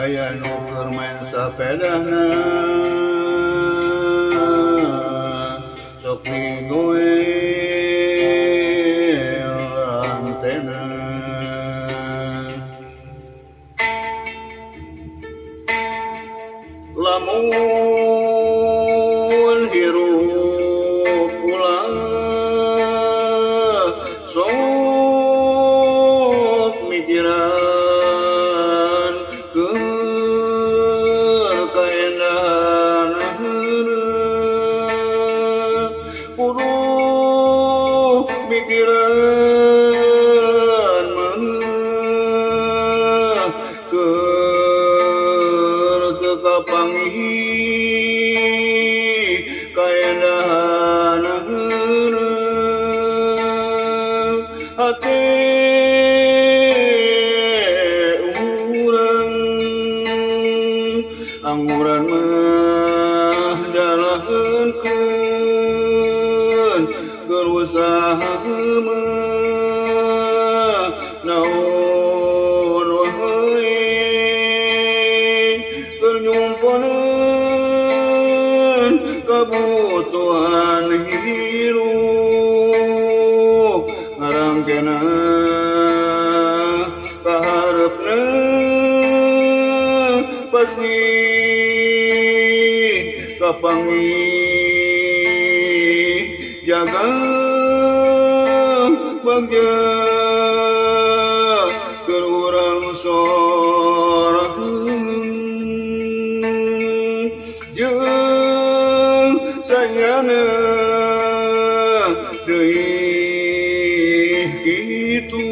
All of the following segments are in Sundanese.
aya nu keur maen sapedana sok digoe rantena lamun hirup ulang sok mikiran keur kaendahan kudu mikiran mah keur teu kapanggih kaendahan hati anguran mah dalakeun keur usaha mah naon wae keur nyumponeun kabutuhan hirup ngarangkena kaharepna pasti kapanggih jaga bagja keur urang sorangan jeung sanyana deui kitu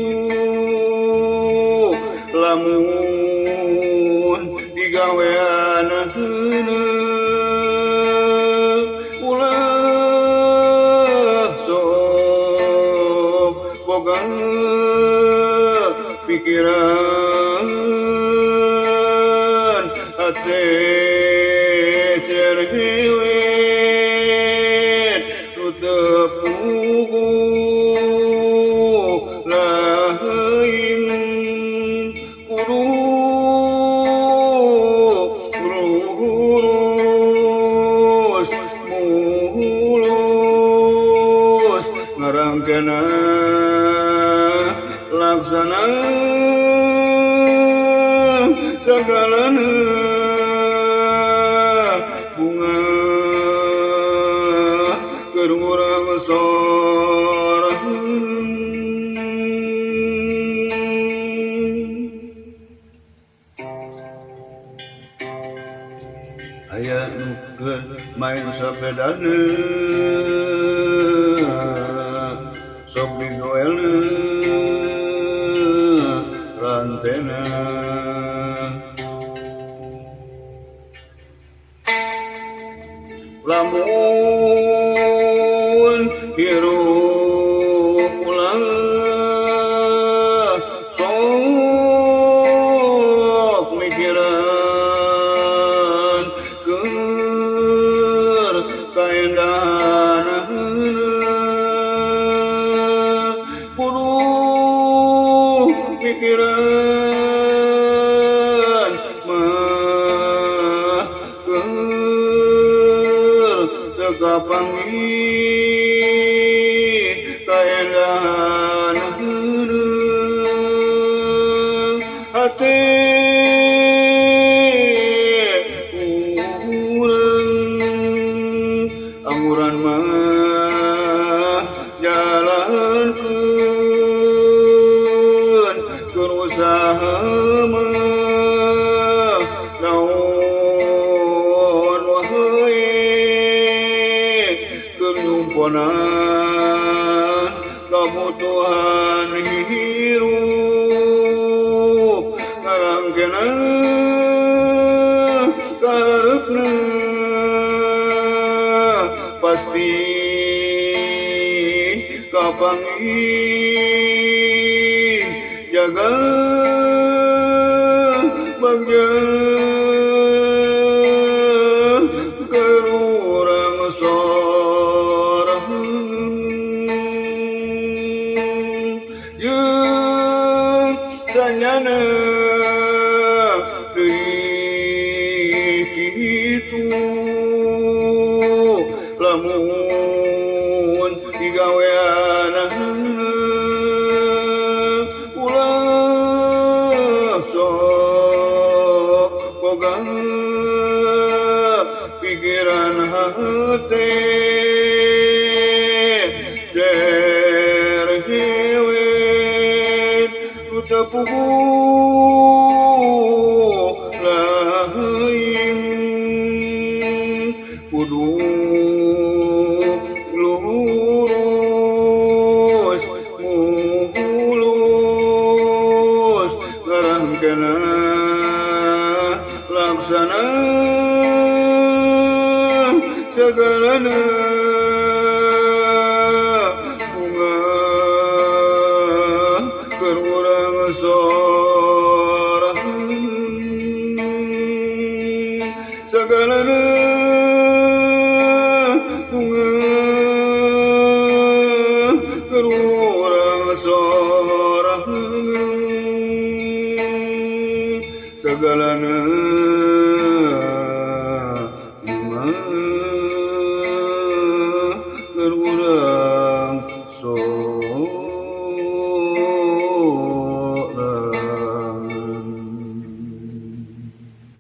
lamun digaweanakeun boga pikiran hate cerewet nu teu puguh lain kudu lurus mulus ngarangkena laksana sagalana bunga keur urang sorangan aya nu keur maen sapedana sok digoelna rantena lamun hirup ulang sok mikiran keur kaendahan kudu pikiran mah keur teu kapanggih kaendahan hati anguran mah jalankeun keur usaha mah naon wae keur nyumponan kabutuhan hirup ngarangkena kaharepna pasti kapanggih jaga bagja keur urang sorangan jeung sanyana deui lamun digawean ulah sok boga pikiran hati cerewet utapuh lain kudu lurus mulus ngarangkena laksana segalana bunga keur urang sorang segalana bunga keur urang sorang segalana